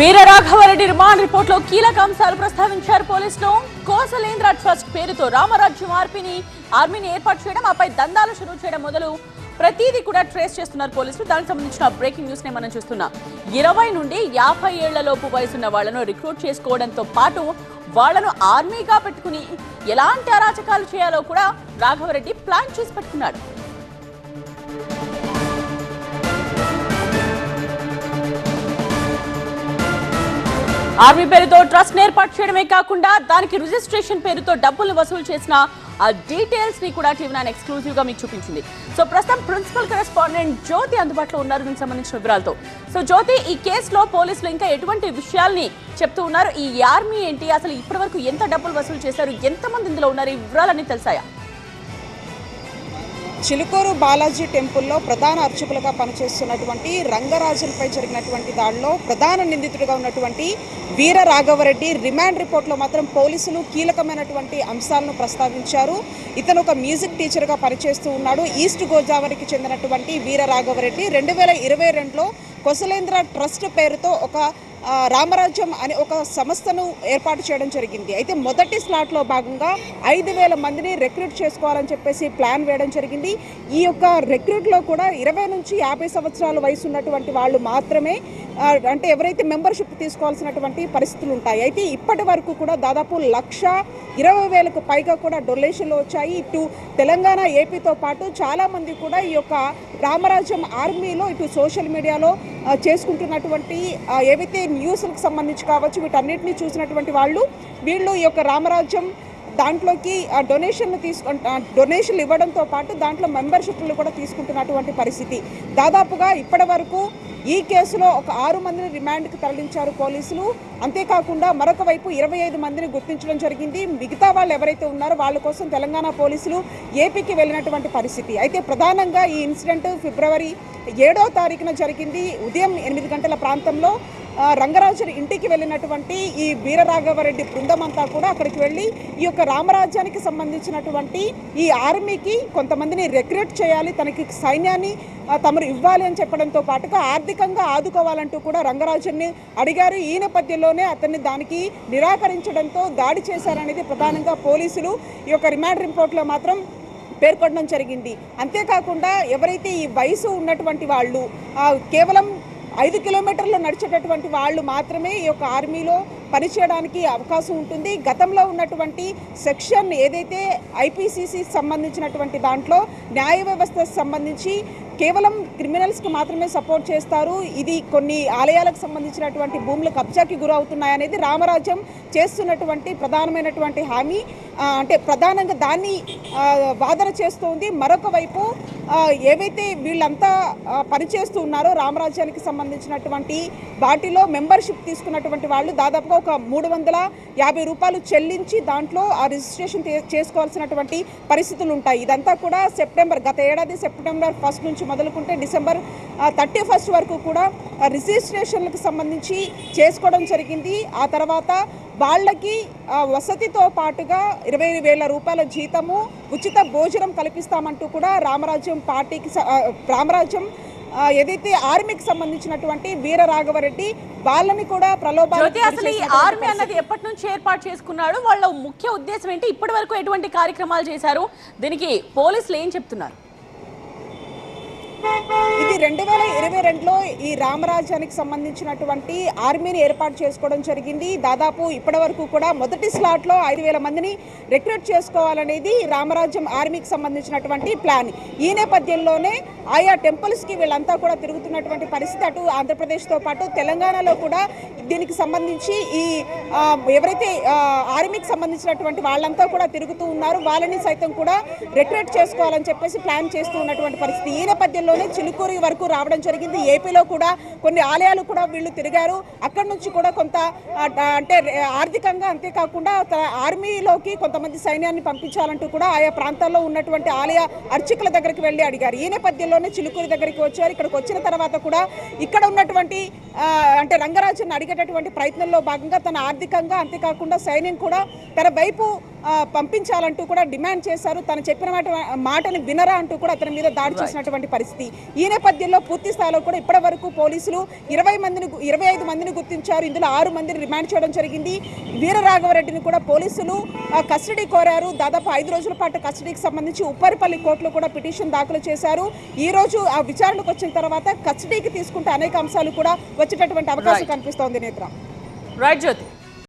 Veera Raghava Reddy remand రిపోర్టులో కీలక అంశాలు ప్రస్తావించారు పోలీసులు. కోసలేంద్ర ట్రస్ట్ పేరుతో రామరాజ్యం ఆర్మీని ఏర్పాటు చేయడం, ఆపై దందాలు షురూ చేయడం మొదలు ప్రతిదీ కూడా ట్రేస్ చేస్తున్నారు పోలీసులు. దానికి సంబంధించిన బ్రేకింగ్ న్యూస్ నే మనం చూస్తున్నాం. 20 నుండి 50 ఏళ్లలోపు వయసున్న వాళ్లను రిక్రూట్ చేసుకోవడంతో పాటు వాళ్లను ఆర్మీగా పెట్టుకుని ఎలాంటి అరాచకాలు చేయాలో కూడా రాఘవరెడ్డి ప్లాన్ చేసి పెట్టుకున్నాడు. ఆర్మీ పేరుతో ట్రస్ట్ ఏర్పాటు చేయడమే కాకుండా దానికి రిజిస్ట్రేషన్ పేరుతో డబ్బులు వసూలు చేసిన ఆ డీటెయిల్స్ ని కూడా టీవీ9 ఎక్స్క్లూజివ్ గా మీకు చూపించింది. సో ప్రస్తుతం ప్రిన్సిపల్ కరెస్పాండెంట్ జ్యోతి అందుబాటులో ఉన్నారు దీనికి సంబంధించిన వివరాలతో. సో జ్యోతి, ఈ కేసులో పోలీసులు ఇంకా ఎటువంటి విషయాల్ని చెప్తూ ఉన్నారు? ఈ ఆర్మీ ఏంటి, అసలు ఇప్పటి వరకు ఎంత డబ్బులు వసూలు చేశారు, ఎంతమంది ఇందులో ఉన్నారు, ఈ వివరాలన్నీ తెలిసాయా? చిలుకూరు బాలాజీ టెంపుల్లో ప్రధాన అర్చకులుగా పనిచేస్తున్నటువంటి రంగరాజన్పై జరిగినటువంటి దాడిలో ప్రధాన నిందితుడిగా ఉన్నటువంటి వీరరాఘవరెడ్డి రిమాండ్ రిపోర్ట్లో మాత్రం పోలీసులు కీలకమైనటువంటి అంశాలను ప్రస్తావించారు. ఇతను ఒక మ్యూజిక్ టీచర్గా పనిచేస్తూ ఉన్నాడు. ఈస్ట్ గోదావరికి చెందినటువంటి వీరరాఘవరెడ్డి 2022లో కోసలేంద్ర ట్రస్ట్ పేరుతో ఒక రామరాజ్యం అనే ఒక సంస్థను ఏర్పాటు చేయడం జరిగింది. అయితే మొదటి స్లాట్లో భాగంగా 5,000 మందిని రిక్రూట్ చేసుకోవాలని చెప్పేసి ప్లాన్ వేయడం జరిగింది. ఈ యొక్క రిక్రూట్లో కూడా 20 నుంచి 50 సంవత్సరాల వయసు ఉన్నటువంటి వాళ్ళు మాత్రమే అంటే ఎవరైతే మెంబర్షిప్ తీసుకోవాల్సినటువంటి పరిస్థితులు ఉంటాయి. అయితే ఇప్పటి వరకు కూడా దాదాపు 1,20,000కు పైగా కూడా డొనేషన్లు వచ్చాయి. ఇటు తెలంగాణ, ఏపీతో పాటు చాలామంది కూడా ఈ యొక్క రామరాజ్యం ఆర్మీలో ఇటు సోషల్ మీడియాలో చేసుకుంటున్నటువంటి ఏవైతే న్యూస్లకు సంబంధించి కావచ్చు వీటన్నిటిని చూసినటువంటి వీళ్ళు ఈ యొక్క రామరాజ్యం దాంట్లోకి డొనేషన్లు ఇవ్వడంతో పాటు దాంట్లో మెంబర్షిప్లు కూడా తీసుకుంటున్నటువంటి పరిస్థితి. దాదాపుగా ఇప్పటి వరకు ఈ కేసులో ఒక 6 మందిని రిమాండ్కి తరలించారు పోలీసులు. అంతేకాకుండా మరొక వైపు 25 మందిని గుర్తించడం జరిగింది. మిగతా వాళ్ళు ఎవరైతే ఉన్నారో వాళ్ళ కోసం తెలంగాణ పోలీసులు ఏపీకి వెళ్ళినటువంటి పరిస్థితి. అయితే ప్రధానంగా ఈ ఇన్సిడెంట్ ఫిబ్రవరి 7వ తారీఖున జరిగింది. ఉదయం 8 గంటల ప్రాంతంలో రంగరాజన్ ఇంటికి వెళ్ళినటువంటి ఈ వీరరాఘవరెడ్డి బృందం అంతా కూడా అక్కడికి వెళ్ళి ఈ యొక్క రామరాజ్యానికి సంబంధించినటువంటి ఈ ఆర్మీకి కొంతమందిని రిక్రూట్ చేయాలి, తనకి సైన్యాన్ని తమరు ఇవ్వాలి అని చెప్పడంతో పాటుగా ఆర్థికంగా ఆదుకోవాలంటూ కూడా రంగరాజన్ని అడిగారు. ఈ నేపథ్యంలోనే అతన్ని దానికి నిరాకరించడంతో దాడి చేశారనేది ప్రధానంగా పోలీసులు ఈ యొక్క రిమాండ్ రిపోర్ట్లో మాత్రం పేర్కొనడం జరిగింది. అంతేకాకుండా ఎవరైతే ఈ వయసు ఉన్నటువంటి వాళ్ళు కేవలం 5 కిలోమీటర్లు నడిచేటటువంటి వాళ్ళు మాత్రమే ఈ యొక్క ఆర్మీలో పనిచేయడానికి అవకాశం ఉంటుంది. గతంలో ఉన్నటువంటి సెక్షన్ ఏదైతే ఐపీసీసీ సంబంధించినటువంటి దాంట్లో న్యాయ వ్యవస్థకు సంబంధించి కేవలం క్రిమినల్స్కి మాత్రమే సపోర్ట్ చేస్తారు. ఇది కొన్ని ఆలయాలకు సంబంధించినటువంటి భూములు కబ్జాకి గురవుతున్నాయనేది రామరాజ్యం చేస్తున్నటువంటి ప్రధానమైనటువంటి హామీ. అంటే ప్రధానంగా దాన్ని వాదన చేస్తోంది. మరొక వైపు ఏవైతే వీళ్ళంతా పనిచేస్తూ ఉన్నారో రామరాజ్యానికి సంబంధించినటువంటి వాటిలో మెంబర్షిప్ తీసుకున్నటువంటి వాళ్ళు దాదాపుగా ఒక 350 రూపాయలు చెల్లించి దాంట్లో ఆ రిజిస్ట్రేషన్ చేసుకోవాల్సినటువంటి పరిస్థితులు ఉంటాయి. ఇదంతా కూడా గత ఏడాది సెప్టెంబర్ 1 నుంచి మొదలుకుంటే డిసెంబర్ 31 వరకు కూడా రిజిస్ట్రేషన్లకు సంబంధించి చేసుకోవడం జరిగింది. ఆ తర్వాత వాళ్ళకి వసతితో పాటుగా 20,000 రూపాయల జీతము, ఉచిత భోజనం కల్పిస్తామంటూ కూడా రామరాజ్యం ఏదైతే ఆర్మీకి సంబంధించినటువంటి వీరరాఘవరెడ్డి వాళ్ళని కూడా ప్రలోభాలు. అసలు ఈ ఆర్మీ అన్నది ఎప్పటి నుంచి ఏర్పాటు చేసుకున్నాడు, వాళ్ళ ముఖ్య ఉద్దేశం ఏంటి, ఇప్పటి వరకు ఎటువంటి కార్యక్రమాలు చేశారు, దీనికి పోలీసులు ఏం చెప్తున్నారు? ఇది 2022లో ఈ రామరాజ్యానికి సంబంధించినటువంటి ఆర్మీని ఏర్పాటు చేసుకోవడం జరిగింది. దాదాపు ఇప్పటి వరకు కూడా మొదటి స్లాట్లో 5,000 మందిని రిక్రూట్ చేసుకోవాలనేది రామరాజ్యం ఆర్మీకి సంబంధించినటువంటి ప్లాన్. ఈ నేపథ్యంలోనే ఆయా టెంపుల్స్కి వీళ్ళంతా కూడా తిరుగుతున్నటువంటి పరిస్థితి. అటు ఆంధ్రప్రదేశ్తో పాటు తెలంగాణలో కూడా దీనికి సంబంధించి ఈ ఎవరైతే ఆర్మీకి సంబంధించినటువంటి వాళ్ళంతా కూడా తిరుగుతూ ఉన్నారు. వాళ్ళని సైతం కూడా రిక్రూట్ చేసుకోవాలని చెప్పేసి ప్లాన్ చేస్తూ ఉన్నటువంటి పరిస్థితి. ఈ నేపథ్యంలో చిలుకూరు వరకు రావడం జరిగింది. ఏపీలో కూడా కొన్ని ఆలయాలు కూడా వీళ్ళు తిరిగారు. అక్కడి నుంచి కూడా కొంత అంటే ఆర్థికంగా అంతేకాకుండా ఆర్మీలోకి కొంతమంది సైన్యాన్ని పంపించాలంటూ కూడా ఆయా ప్రాంతాల్లో ఉన్నటువంటి ఆలయ అర్చకుల దగ్గరికి వెళ్ళి అడిగారు. ఈ నేపథ్యంలోనే చిలుకూరు దగ్గరికి వచ్చారు. ఇక్కడికి వచ్చిన తర్వాత కూడా ఇక్కడ ఉన్నటువంటి అంటే రంగరాజన్ అడిగేట చేసేటటువంటి ప్రయత్నంలో భాగంగా తన ఆర్థికంగా అంతేకాకుండా సైన్యం కూడా తన వైపు పంపించాలంటూ కూడా డిమాండ్ చేశారు. తను చెప్పిన మాటని వినరా అంటూ కూడా అతని మీద దాడి చేసినటువంటి పరిస్థితి. ఈ నేపథ్యంలో పూర్తి స్థాయిలో కూడా ఇప్పటి వరకు పోలీసులు 25 మందిని గుర్తించారు. ఇందులో 6 మందిని రిమాండ్ చేయడం జరిగింది. వీరరాఘవరెడ్డిని కూడా పోలీసులు కస్టడీ కోరారు. దాదాపు 5 రోజుల పాటు కస్టడీకి సంబంధించి ఉప్పరిపల్లి కోర్టులో కూడా పిటిషన్ దాఖలు చేశారు. ఈ రోజు ఆ విచారణకు వచ్చిన తర్వాత కస్టడీకి తీసుకుంటే అనేక అంశాలు కూడా వచ్చేటటువంటి అవకాశం కనిపిస్తోంది. నేత్ర రైట్ జ్యోతి.